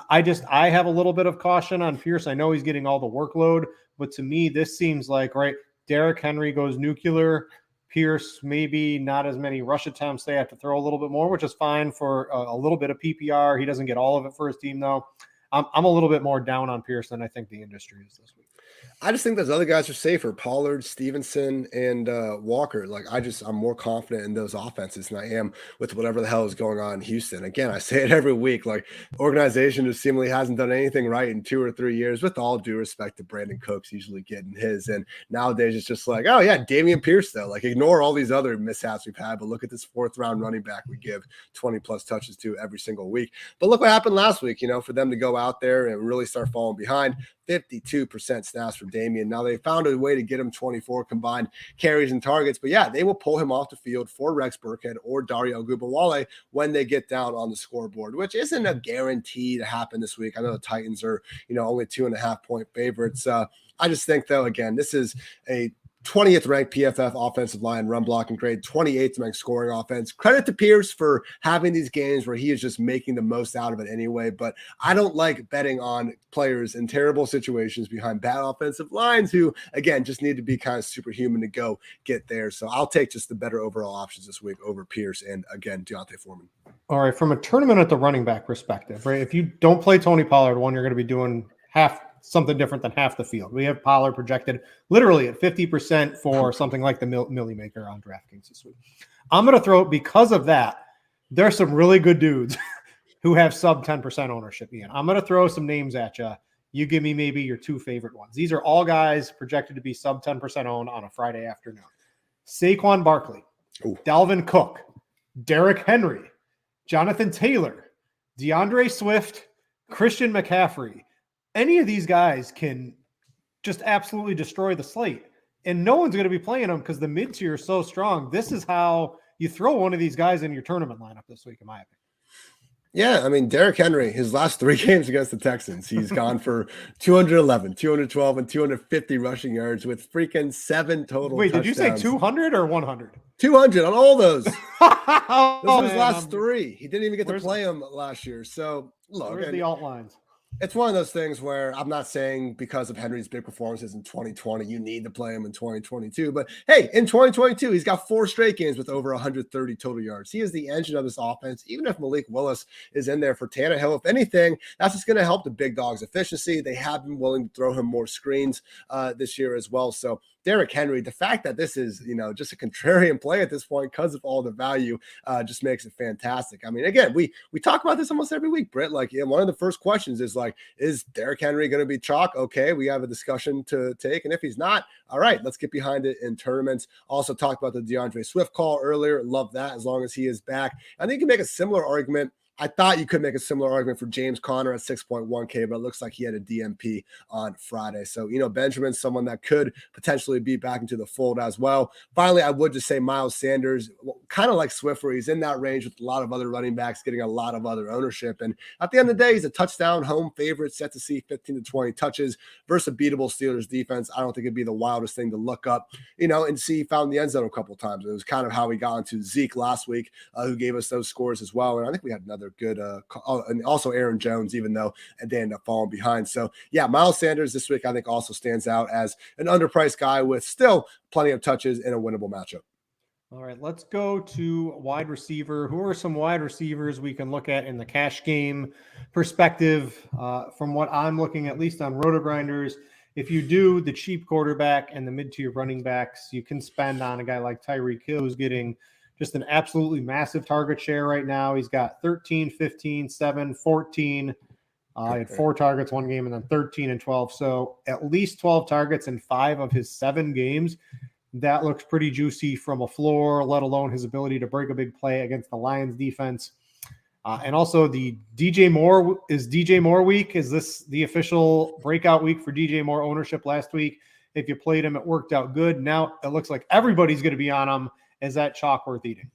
I have a little bit of caution on Pierce. I know he's getting all the workload, but to me, this seems like, right, Derrick Henry goes nuclear. Pierce, maybe not as many rush attempts. They have to throw a little bit more, which is fine for a little bit of PPR. He doesn't get all of it for his team, though. I'm a little bit more down on Pierce than I think the industry is this week. I just think those other guys are safer. Pollard, Stevenson, and Walker. Like I'm more confident in those offenses than I am with whatever the hell is going on in Houston. Again, I say it every week. Like organization just seemingly hasn't done anything right in 2 or 3 years. With all due respect to Brandon Cooks usually getting his, and nowadays it's just like, oh yeah, Dameon Pierce though. Like ignore all these other mishaps we've had, but look at this 4th round running back we give 20+ touches to every single week. But look what happened last week. You know, for them to go out there and really start falling behind. 52% snaps for Dameon. Now they found a way to get him 24 combined carries and targets, but yeah, they will pull him off the field for Rex Burkhead or Dario Gubawale when they get down on the scoreboard, which isn't a guarantee to happen this week. I know the Titans are, only 2.5-point favorites. I just think though, again, this is a 20th ranked PFF offensive line run blocking grade, 28th ranked scoring offense. Credit to Pierce for having these games where he is just making the most out of it anyway. But I don't like betting on players in terrible situations behind bad offensive lines who, again, just need to be kind of superhuman to go get there. So I'll take just the better overall options this week over Pierce and, again, Deontay Foreman. All right, from a tournament at the running back perspective, right? If you don't play Tony Pollard, you're going to be doing something different than half the field. We have Pollard projected literally at 50% for something like the Millie Maker on DraftKings this week. I'm going to throw, because of that, there's some really good dudes who have sub 10% ownership, Ian. I'm going to throw some names at you. You give me maybe your 2 favorite ones. These are all guys projected to be sub 10% owned on a Friday afternoon. Saquon Barkley, Dalvin Cook, Derrick Henry, Jonathan Taylor, DeAndre Swift, Christian McCaffrey. Any of these guys can just absolutely destroy the slate, and no one's going to be playing them because the mid-tier is so strong. This is how you throw one of these guys in your tournament lineup this week, in my opinion. Yeah, I mean, Derrick Henry, his last 3 games against the Texans, he's gone for 211, 212, and 250 rushing yards with freaking 7 total touchdowns. Did you say 200 or 100? 200 on all those. Those are his last 3. He didn't even get to play them last year. So, look. Where's the alt lines? It's one of those things where I'm not saying because of Henry's big performances in 2020, you need to play him in 2022. But hey, in 2022, he's got 4 straight games with over 130 total yards. He is the engine of this offense. Even if Malik Willis is in there for Tannehill, if anything, that's just going to help the big dog's efficiency. They have been willing to throw him more screens this year as well. So Derrick Henry, the fact that this is, just a contrarian play at this point because of all the value just makes it fantastic. I mean, again, we talk about this almost every week, Britt. Like, one of the first questions is like, like, is Derrick Henry going to be chalk? Okay, we have a discussion to take. And if he's not, all right, let's get behind it in tournaments. Also talked about the DeAndre Swift call earlier. Love that as long as he is back. I think you can make a similar argument. I thought you could make a similar argument for James Conner at 6.1K, but it looks like he had a DMP on Friday. So, Benjamin's someone that could potentially be back into the fold as well. Finally, I would just say Miles Sanders, kind of like Swift, where he's in that range with a lot of other running backs getting a lot of other ownership. And at the end of the day, he's a touchdown home favorite, set to see 15 to 20 touches versus a beatable Steelers defense. I don't think it'd be the wildest thing to look up, and see he found the end zone a couple of times. It was kind of how we got into Zeke last week, who gave us those scores as well. And I think we had another good, and also Aaron Jones, even though they ended up falling behind. So yeah, Miles Sanders this week, I think also stands out as an underpriced guy with still plenty of touches in a winnable matchup. All right, let's go to wide receiver. Who are some wide receivers we can look at in the cash game perspective? From what I'm looking at least on RotoGrinders, if you do the cheap quarterback and the mid-tier running backs, you can spend on a guy like Tyreek Hill, who's getting just an absolutely massive target share right now. He's got 13, 15, 7, 14. He had 4 targets one game and then 13 and 12. So at least 12 targets in 5 of his 7 games. That looks pretty juicy from a floor, let alone his ability to break a big play against the Lions defense. And also the DJ Moore week. Is this the official breakout week for DJ Moore ownership last week? If you played him, it worked out good. Now it looks like everybody's going to be on him. Is that chalk worth eating?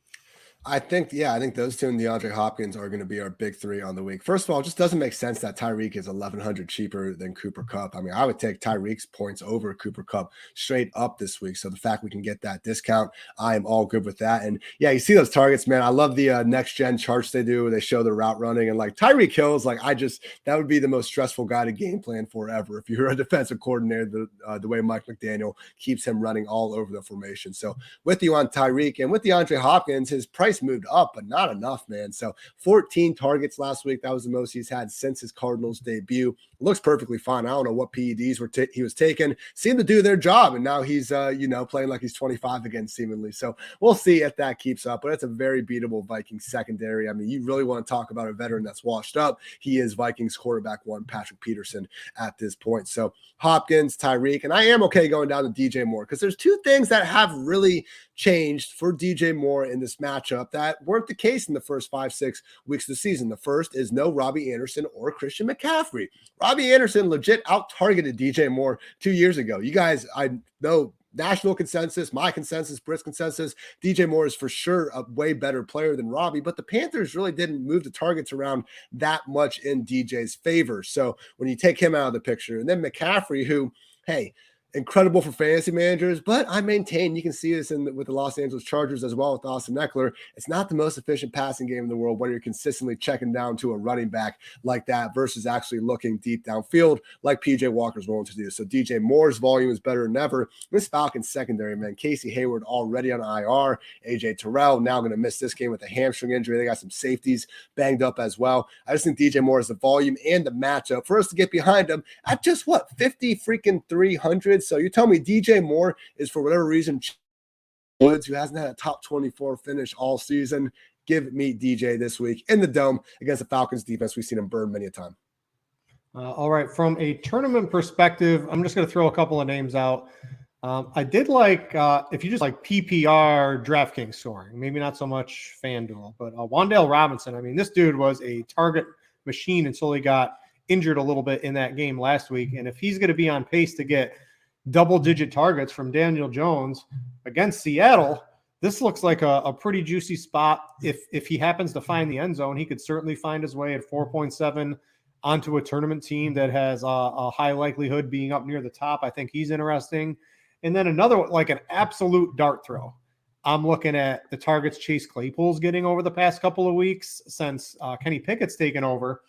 I think those two and DeAndre Hopkins are going to be our big 3 on the week. First of all, it just doesn't make sense that Tyreek is 1,100 cheaper than Cooper Kupp. I mean, I would take Tyreek's points over Cooper Kupp straight up this week. So the fact we can get that discount, I am all good with that. And yeah, you see those targets, man. I love the next gen charts they do where they show the route running, and like Tyreek Hill is like, that would be the most stressful guy to game plan forever. If you're a defensive coordinator, the way Mike McDaniel keeps him running all over the formation. So with you on Tyreek and with DeAndre Hopkins, his price moved up, but not enough, man. So 14 targets last week. That was the most he's had since his Cardinals debut. Looks perfectly fine. I don't know what PEDs he was taking. Seemed to do their job, and now he's playing like he's 25 again, seemingly. So we'll see if that keeps up. But it's a very beatable Vikings secondary. I mean, you really want to talk about a veteran that's washed up. He is Vikings quarterback 1, Patrick Peterson, at this point. So Hopkins, Tyreek, and I am okay going down to DJ Moore because there's 2 things that have really changed for DJ Moore in this matchup that weren't the case in the first 5-6 weeks of the season. The first is no Robbie Anderson or Christian McCaffrey. Robbie Anderson legit out-targeted DJ Moore 2 years ago. You guys, I know national consensus, my consensus, Brit's consensus, DJ Moore is for sure a way better player than Robbie, but the Panthers really didn't move the targets around that much in DJ's favor. So when you take him out of the picture, and then McCaffrey, who, hey, incredible for fantasy managers, but I maintain you can see this with the Los Angeles Chargers as well with Austin Eckler. It's not the most efficient passing game in the world when you're consistently checking down to a running back like that versus actually looking deep downfield like PJ Walker's willing to do. So DJ Moore's volume is better than ever. This Falcons secondary, man, Casey Hayward already on IR, AJ Terrell now going to miss this game with a hamstring injury. They got some safeties banged up as well. I just think DJ Moore is the volume and the matchup for us to get behind him at just 50 freaking 300. So you tell me DJ Moore is, for whatever reason, Woods, who hasn't had a top 24 finish all season. Give me DJ this week in the Dome against the Falcons defense. We've seen him burn many a time. All right. From a tournament perspective, I'm just going to throw a couple of names out. I did like, if you just like PPR DraftKings scoring, maybe not so much FanDuel, but Wan'Dale Robinson. I mean, this dude was a target machine until he got injured a little bit in that game last week. And if he's going to be on pace to get double-digit targets from Daniel Jones against Seattle, this looks like a pretty juicy spot. If he happens to find the end zone, he could certainly find his way at 4.7 onto a tournament team that has a high likelihood being up near the top. I think he's interesting. And then another, like an absolute dart throw. I'm looking at the targets Chase Claypool's getting over the past couple of weeks since Kenny Pickett's taken over.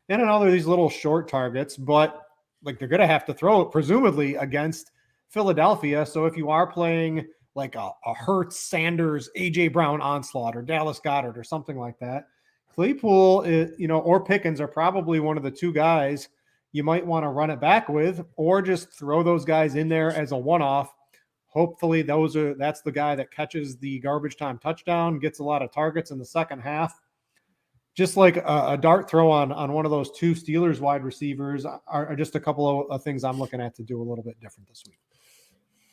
And another these little short targets, but like they're going to have to throw it presumably against Philadelphia. So if you are playing like a Hurts, Sanders, AJ Brown onslaught or Dallas Goedert or something like that, Claypool is, or Pickens are probably one of the 2 guys you might want to run it back with, or just throw those guys in there as a one-off. Hopefully that's the guy that catches the garbage time touchdown, gets a lot of targets in the second half. just like a dart throw on one of those two Steelers wide receivers are just a couple of things I'm looking at to do a little bit different this week.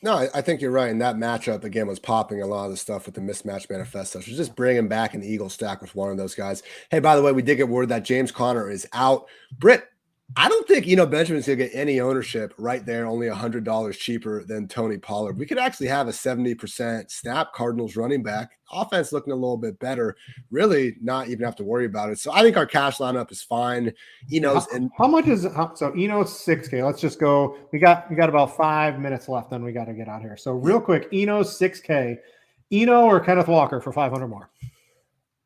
No, I think you're right. And that matchup, again, was popping a lot of the stuff with the mismatch manifesto. So just bringing back an Eagle stack with one of those guys. Hey, by the way, we did get word that James Conner is out. Britt, I don't think Benjamin's going to get any ownership right there, only $100 cheaper than Tony Pollard. We could actually have a 70% snap Cardinals running back. Offense looking a little bit better. Really not even have to worry about it. So I think our cash lineup is fine. How much is so Eno's 6K? Let's just go. We got about 5 minutes left, then we got to get out here. So real quick, Eno's 6K. Eno or Kenneth Walker for 500 more?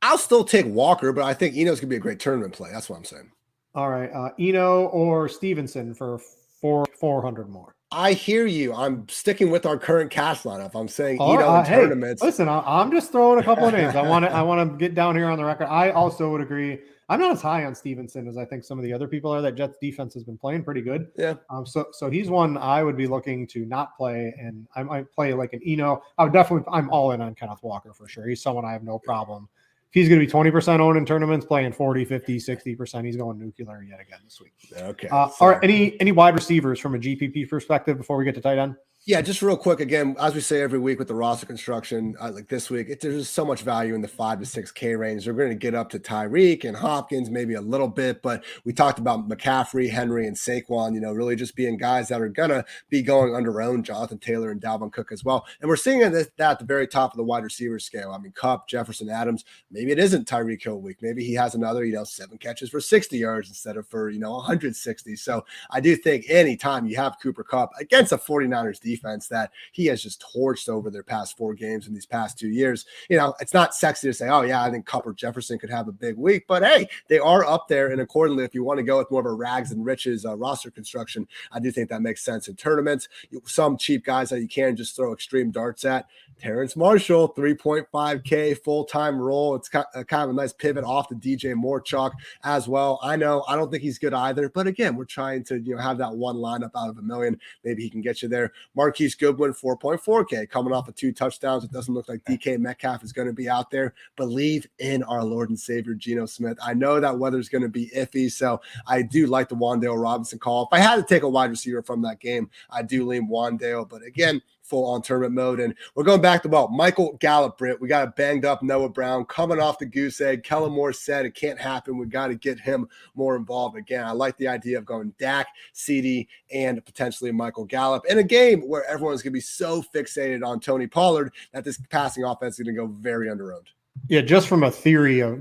I'll still take Walker, but I think Eno's going to be a great tournament play. That's what I'm saying. All right. Eno or Stevenson for 400 more. I hear you. I'm sticking with our current cash lineup. I'm saying Eno in tournaments. Listen, I'm just throwing a couple of names. I want to get down here on the record. I also would agree. I'm not as high on Stevenson as I think some of the other people are. That Jets defense has been playing pretty good. Yeah. So he's one I would be looking to not play, and I might play like an Eno. I'm all in on Kenneth Walker for sure. He's someone I have no problem. If he's going to be 20% owned in tournaments, playing 40, 50, 60%, he's going nuclear yet again this week. Okay. All right. Any wide receivers from a GPP perspective before we get to tight end? Yeah, just real quick, again, as we say every week with the roster construction, like this week, there's so much value in the 5 to 6K range. They're going to get up to Tyreek and Hopkins, maybe a little bit, but we talked about McCaffrey, Henry, and Saquon, really just being guys that are going to be going under own, Jonathan Taylor and Dalvin Cook as well. And we're seeing that at the very top of the wide receiver scale. I mean, Kupp, Jefferson, Adams, maybe it isn't Tyreek Hill week. Maybe he has another, 7 catches for 60 yards instead of for, 160. So I do think anytime you have Cooper Kupp against a 49ers defense that he has just torched over their past 4 games in these past 2 years. It's not sexy to say, oh, yeah, I think Kupp or Jefferson could have a big week. But, hey, they are up there. And accordingly, if you want to go with more of a rags and riches roster construction, I do think that makes sense in tournaments. Some cheap guys that you can just throw extreme darts at. Terrence Marshall, 3.5K full-time role. It's kind of a nice pivot off the DJ Moore chalk as well. I know I don't think he's good either. But, again, we're trying to have that one lineup out of a million. Maybe he can get you there. Marquise Goodwin, 4.4K, coming off of 2 touchdowns. It doesn't look like DK Metcalf is going to be out there. Believe in our Lord and Savior, Geno Smith. I know that weather's going to be iffy, so I do like the Wan'Dale Robinson call. If I had to take a wide receiver from that game, I do lean Wan'Dale, but again, full on tournament mode. And we're going back to Michael Gallup, Britt. We got a banged up Noah Brown coming off the goose egg. Kellen Moore said it can't happen. We got to get him more involved. Again, I like the idea of going Dak, CD, and potentially Michael Gallup in a game where everyone's going to be so fixated on Tony Pollard that this passing offense is going to go very under-owned. Yeah, just from a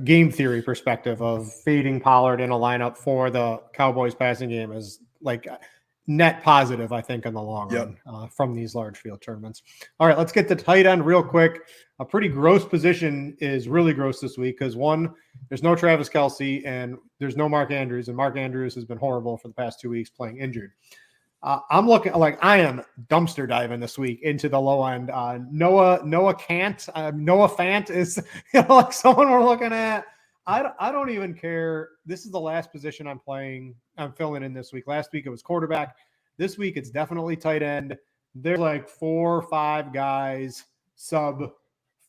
game theory perspective of fading Pollard in a lineup for the Cowboys passing game is like net positive, I think, in the long run from these large field tournaments. All right, let's get to tight end real quick. A pretty gross position is really gross this week because, one, there's no Travis Kelce and there's no Mark Andrews, and Mark Andrews has been horrible for the past 2 weeks playing injured. I'm looking like I am dumpster diving this week into the low end. Noah Fant is like someone we're looking at. I don't even care. This is the last position I'm filling in this week. Last week it was quarterback. This week it's definitely tight end. There's like 4 or 5 guys sub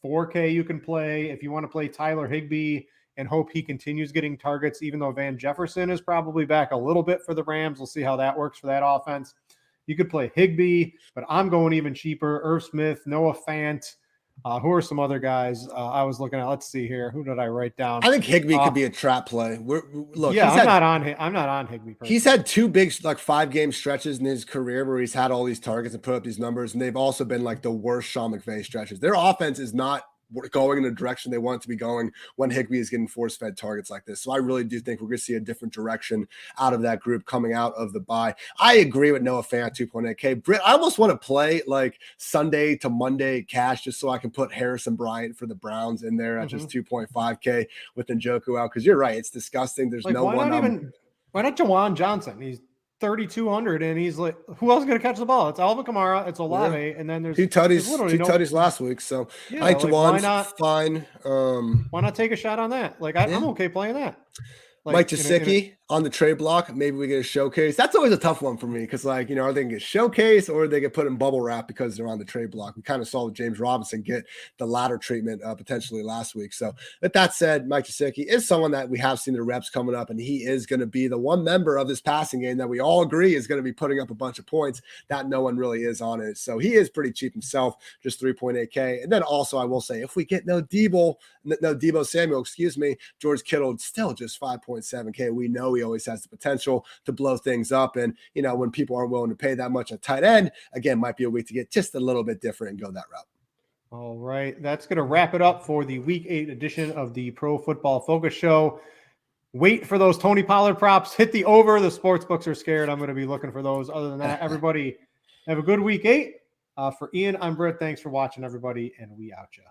4K you can play. If you want to play Tyler Higbee and hope he continues getting targets, even though Van Jefferson is probably back a little bit for the Rams. We'll see how that works for that offense. You could play Higbee, but I'm going even cheaper. Irv Smith, Noah Fant. Who are some other guys I was looking at? Let's see here. Who did I write down? I think Higbee could be a trap play. I'm not on Higbee. Personally. He's had 2 big 5-game stretches in his career where he's had all these targets and put up these numbers, and they've also been like the worst Sean McVay stretches. Their offense is not going in the direction they want it to be going when Higbee is getting force-fed targets like this. So I really do think we're going to see a different direction out of that group coming out of the bye. I agree with Noah Fant, 2.8K. Britt, I almost want to play like Sunday to Monday cash just so I can put Harrison Bryant for the Browns in there at just 2.5K with Njoku out, because you're right. It's disgusting. There's no one. Why not Jawan Johnson? He's 3,200, and he's like, who else is going to catch the ball? It's Alvin Kamara, it's Olave, and then there's 2 tutties last week. So I think Jawan's fine. Why not take a shot on that? Like I'm okay playing that. Mike Gesicki, on the trade block. Maybe we get a showcase. That's always a tough one for me because, like, you know, are they going to get showcase or they get put in bubble wrap because they're on the trade block? We kind of saw James Robinson get the latter treatment potentially last week. So with that said, Mike Gesicki is someone that we have seen the reps coming up, and he is going to be the one member of this passing game that we all agree is going to be putting up a bunch of points that no one really is on it. So he is pretty cheap himself, just 3.8K. And then also I will say, if we get no Debo Samuel, George Kittle still just 5.7K. We know he always has the potential to blow things up. And, you know, when people aren't willing to pay that much at tight end, again, might be a week to get just a little bit different and go that route. All right. That's going to wrap it up for the Week 8 edition of the Pro Football Focus Show. Wait for those Tony Pollard props. Hit the over. The sports books are scared. I'm going to be looking for those. Other than that, everybody have a good Week 8. For Ian, I'm Britt. Thanks for watching, everybody, and we out ya.